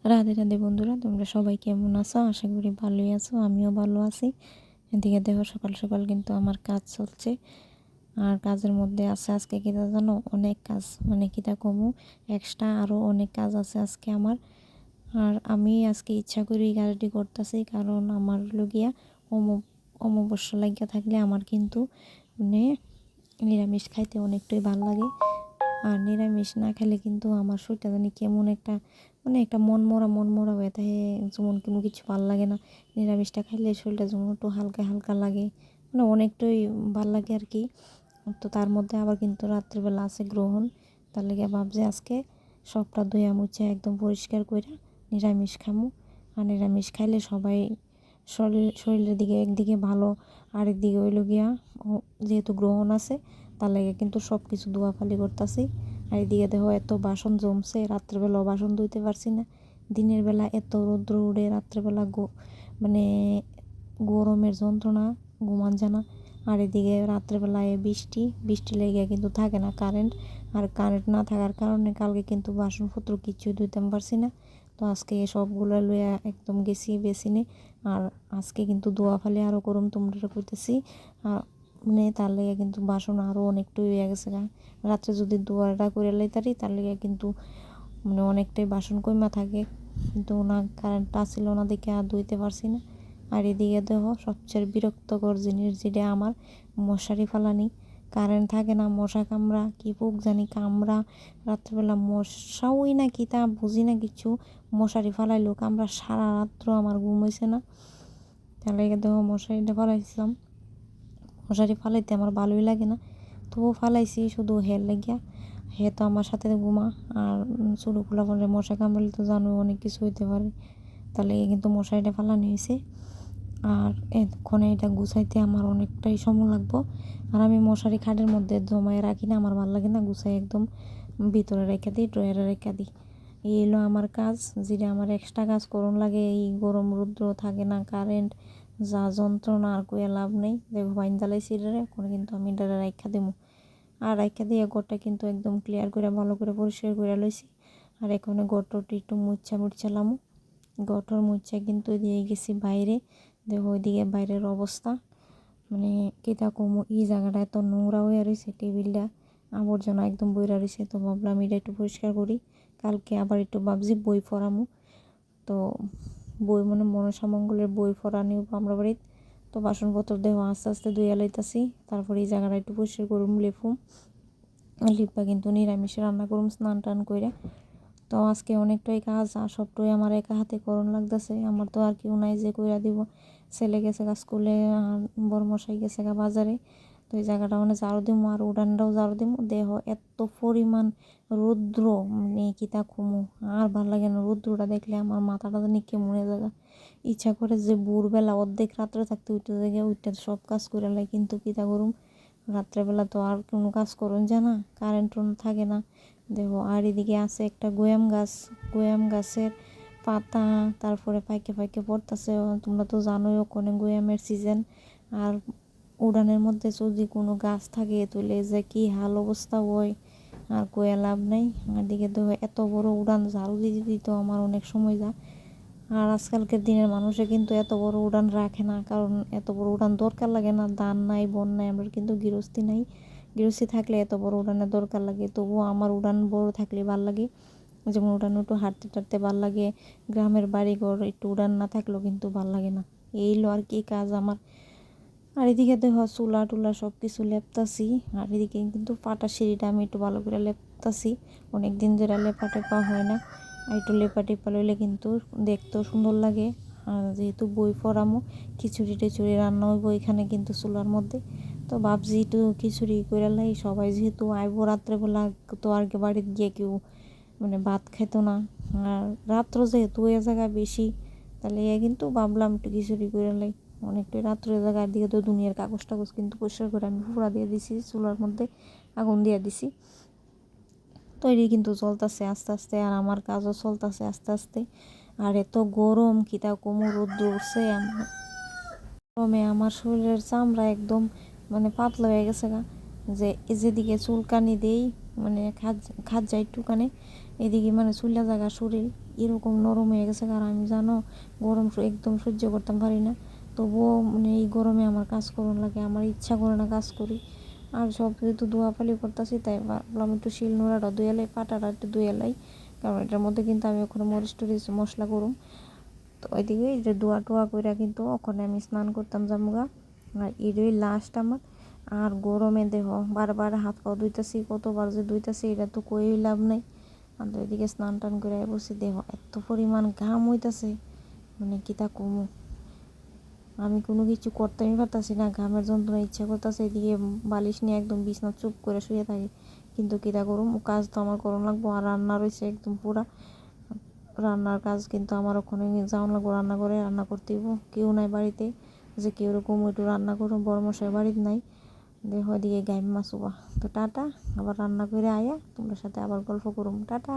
রাধে রাধে বন্ধুরা, তোমরা সবাই কেমন আছো? আশা করি ভালোই আছো। আমিও ভালো আছি। এদিকে দেখো, সকাল সকাল কিন্তু আমার কাজ চলছে। আর কাজের মধ্যে আছে আজকে কিতা জানো, অনেক কাজ, মানে কিতা কমু, এক্সট্রা আরও অনেক কাজ আছে আজকে আমার। আর আমি আজকে ইচ্ছা করি কাজটি করতেছি, কারণ আমার লগিয়া অমাবস্যা লাগিয়া থাকলে আমার কিন্তু মানে নিরামিষ খাইতে অনেকটাই ভালো লাগে। আর নিরামিষ না খেলে কিন্তু আমার শরীরটা জানি কেমন একটা, মানে একটা মন মরা হয়ে থাকে, যেমন কোনো কিছু ভালো লাগে না। নিরামিষটা খাইলে শরীরটা যেমন একটু হালকা হালকা লাগে, মানে অনেকটাই ভাল লাগে আর কি। তো তার মধ্যে আবার কিন্তু রাত্রিবেলা আছে গ্রহণ, তার লেগে ভাবছি আজকে সবটা ধুয়া মুছে একদম পরিষ্কার করে নিরামিষ খামু। আর নিরামিষ খাইলে সবাই শরীরের দিকে একদিকে ভালো, আরেকদিকে হইল গিয়া যেহেতু গ্রহণ আছে, তার লেগে কিন্তু সব কিছু ধোয়াফালি করতেছি। আর এদিকে দেখো এত বাসন জমছে, রাত্রেবেলাও বাসন ধুইতে পারছি না। দিনের বেলা এত রৌদ্র উড়ে, রাত্রেবেলা মানে গরমের যন্ত্রণা, ঘুমান জানা। আর এদিকে রাত্রেবেলায় বৃষ্টি বৃষ্টি লেগে কিন্তু থাকে না কারেন্ট। আর কারেন্ট না থাকার কারণে কালকে কিন্তু বাসনপত্র কিছুই ধুইতে পারছি না। তো আজকে সবগুলো লইয়া একদম গেছি বেসিনে। আর আজকে কিন্তু ধোয়া ফালি আরও করুম, তোমরা কইতেছি। আর মানে তার লেগে কিন্তু বাসন আরও অনেকটাই হয়ে গেছে। রাত্রে যদি ধোয়াটা করে লাইতারি, তার লেগে কিন্তু মানে অনেকটাই বাসন কইমা থাকে। কিন্তু না, কারেন্টটা ছিল না দেখে আর ধুইতে পারছি না। আর এদিকে দেখো সবচেয়ে বিরক্তকর জিনিস যেটা আমার, মশারি ফালানি। কারেন্ট থাকে না, মশা কামড়া, কি পোক জানি কামড়া। রাত্রেবেলা মশাওই না কি তা বুঝি না কিছু, মশারি ফালাইলো কামড়া, সারা রাত্র আমার ঘুম হয়েছে না। তাহলে দেখো মশারিটা ফালাইছিলাম। মশারি ফালাইতে আমার ভালোই লাগে না, তবুও ফালাইছি শুধু হের লাগিয়া। হে তো আমার সাথে ঘুমা। আর চুলো খোলা পরে মশা কামড়ালে তো জানো অনেক কিছু হইতে পারে, তাহলে কিন্তু মশারিটা ফালানো হয়েছে। আর এক্ষণে এটা গুছাইতে আমার অনেকটাই সময় লাগবো। আর আমি মশারি খাটের মধ্যে জমায় রাখি না, আমার ভালো লাগে না, গুছাই একদম ভিতরে রেখে দিই, ড্রয়ারে রেখে দিই। এই হলো আমার কাজ, যেটা আমার এক্সট্রা কাজ করুন লাগে। এই গরম রৌদ্র থাকে না, কারেন্ট, যা যন্ত্রণা, আর কইয়া লাভ নেই। দেখো বাইন জ্বালাইছি এটারে, এখন কিন্তু আমি এটারে রাখা দেবো। আর রাখা দিয়ে ঘরটা কিন্তু একদম ক্লিয়ার করে ভালো করে পরিষ্কার করে লইছি। আর এখানে ঘরটি একটু মুছালামো। ঘরটার মুছা কিন্তু দিয়ে গেছি বাইরে। দেখো ওইদিকে বাইরের অবস্থা, মানে কেটা কমু, এই জায়গাটা এত নোংরা হয়ে রয়েছে, টেবিলটা আবর্জনা একদম বইরা রয়েছে। তো ভাবলাম এটা একটু পরিষ্কার করি, কালকে আবার একটু ভাবছি বই পড়ামু। তো বই মনসা মঙ্গলের বই পড়া নিব আমরা বাড়িতে। তো বাসনপত্র দেহ আস্তে আস্তে ধুইয়া লাইতাছি, তারপরে এই জায়গাটা একটু পরিষ্কার করুম, লিপা কিন্তু নিরামিষে রান্না করুম স্নান টান করে। তো আজকে অনেকটাই কাজ, আর সবটাই আমার একা হাতে করণ লাগতেছে। আমার তো আর কেউ নাই যে কইরা দিব। ছেলে গেছে গা স্কুলে, আর বড় মশাই গেছে গা বাজারে। তো এই জায়গাটা মানে ঝাড়ু দিমু, আর উড়ানটাও ঝাড়ু দিমু। দেহ এত পরিমাণ রৌদ্র, মানে কিতা কমু, আর ভাল লাগে না। রৌদ্রটা দেখলে আমার মাথাটা জানি কেমন হয়ে যায়। ইচ্ছা করে যে ভোরবেলা অর্ধেক রাত্রে থাকতে উঠতে জায়গায় উঠতে সব কাজ করে লাই, কিন্তু কিতা করুম, রাত্রেবেলা তো আর কোনো কাজ করুন যায় না, কারেন্ট থাকে না। দেখো আর এদিকে আছে একটা গোয়াম গাছের পাতা, তারপরে পাইকে পাইকে পড়তেছে। তোমরা তো জানোই ওখানে গোয়ামের সিজন। আর উড়ানের মধ্যে যদি কোনো গাছ থাকে তুলে যে কি হাল অবস্থা হয়, আর কয়ে লাভ নাই। আর দিকে তো এত বড় উড়ান ঝাড়ু দিতে দিতে আমার অনেক সময় যায়। আর আজকালকার দিনের মানুষে কিন্তু এত বড় উড়ান রাখে না, কারণ এত বড় উড়ান দরকার লাগে না, ধান নাই বন নাই, আমরা কিন্তু গৃহস্থী নাই। গৃহস্থী থাকলে এত বড় উড়ানের দরকার লাগে, তবুও আমার উড়ান বড় থাকলে ভাল লাগে। যেমন উড়ান একটু হাঁটতে টাটতে ভাল লাগে। গ্রামের বাড়িঘর একটু উড়ান না থাকলেও কিন্তু ভাল লাগে না। এই লো আর কি কাজ আমার। আর এদিকে দেখো চুলা টুলা সব কিছু লেপতাছি। আর এদিকে কিন্তু পাটা সিঁড়িটা আমি একটু ভালো করে লেপতাছি, অনেক দিন ধরে লেপা টেপা হয় না। আর একটু লেপা টেপা লইলে কিন্তু দেখতেও সুন্দর লাগে। আর যেহেতু বই পড়ামো, খিচুড়ি টিচুড়ি রান্না হইব এখানে কিন্তু চুলার মধ্যে। তো ভাবছি একটু খিচুড়ি করে লাই, সবাই যেহেতু আইবো রাত্রেবেলা, তো আর বাড়িতে গিয়ে কেউ মানে ভাত খেতো না। আর রাত্র যেহেতু এ জায়গায় বেশি, তাহলে কিন্তু ভাবলাম একটু খিচুড়ি করে লাই। অনেকটাই রাত্রে জায়গার দিকে তো দুনিয়ার কাগজ টাগজ কিন্তু পরিষ্কার করে আমি পুরা দিয়ে দিছি, চুলার মধ্যে আগুন দিয়ে দিছি। তৈরি কিন্তু চলতেছে আস্তে আস্তে, আর আমার কাজও চলতেছে আস্তে আস্তে। আর এত গরম, কিতা কোমর রোদ্র উঠছে, গরমে আমার শরীরের চামড়া একদম মানে পাতলা হয়ে গেছে গা। যে যেদিকে চুলকানি দেই, মানে খাজ যায় একটুখানে, এদিকে মানে চুলা জায়গা শরীর এরকম নরম হয়ে গেছে। আর আমি জানো গরম একদম সহ্য করতাম পারি না, তবুও মানে এই গরমে আমার কাজ করুন লাগে, আমার ইচ্ছা করে না কাজ করি। আর সব যেহেতু ধোয়াপালি করতেছি তাই ভাবলাম একটু শিল নোড়াটা ধুয়ে পাটাটা একটু ধুয়ে লাই, কারণ এটার মধ্যে কিন্তু আমি ওখানে মরিচ টরিচ মশলা করুম। তো ওইদিকে এই যে ধোয়া টোয়া করে কিন্তু ওখানে আমি স্নান করতাম জামুগা। আর এটাই লাস্ট আমার। আর গরমে দেহ বারবার হাত পা ধুইতেছি, কতবার যে ধুইতেছি এটা তো কই লাভ নাই। আর ওইদিকে স্নান টান করে বসে দেহ এত পরিমাণ ঘাম হইতেছে, মানে কি তা কমু, আমি কোনো কিছু করতেই পারতাছি না, ঘামের যন্ত্রণা ইচ্ছা করতেছে। এদিকে বালিশ নিয়ে একদম বিছনা চুপ করে শুয়ে থাকি, কিন্তু কিতা করুম, কাজ তো আমার করুন লাগবো। আর রান্না রয়েছে একদম পুরা, রান্নার কাজ কিন্তু আমার ওখানে যাওয়া লাগবো, রান্না করে রান্না করতে হইব। কেউ নাই বাড়িতে যে কেউ এরকম একটু রান্না করবো, বড় মশাই বাড়িতে নাই, দেখো এদিকে গাইম মাছুবা। তো টাটা, আবার রান্না করে আয়া তোমার সাথে আবার গল্প করুম, টাটা।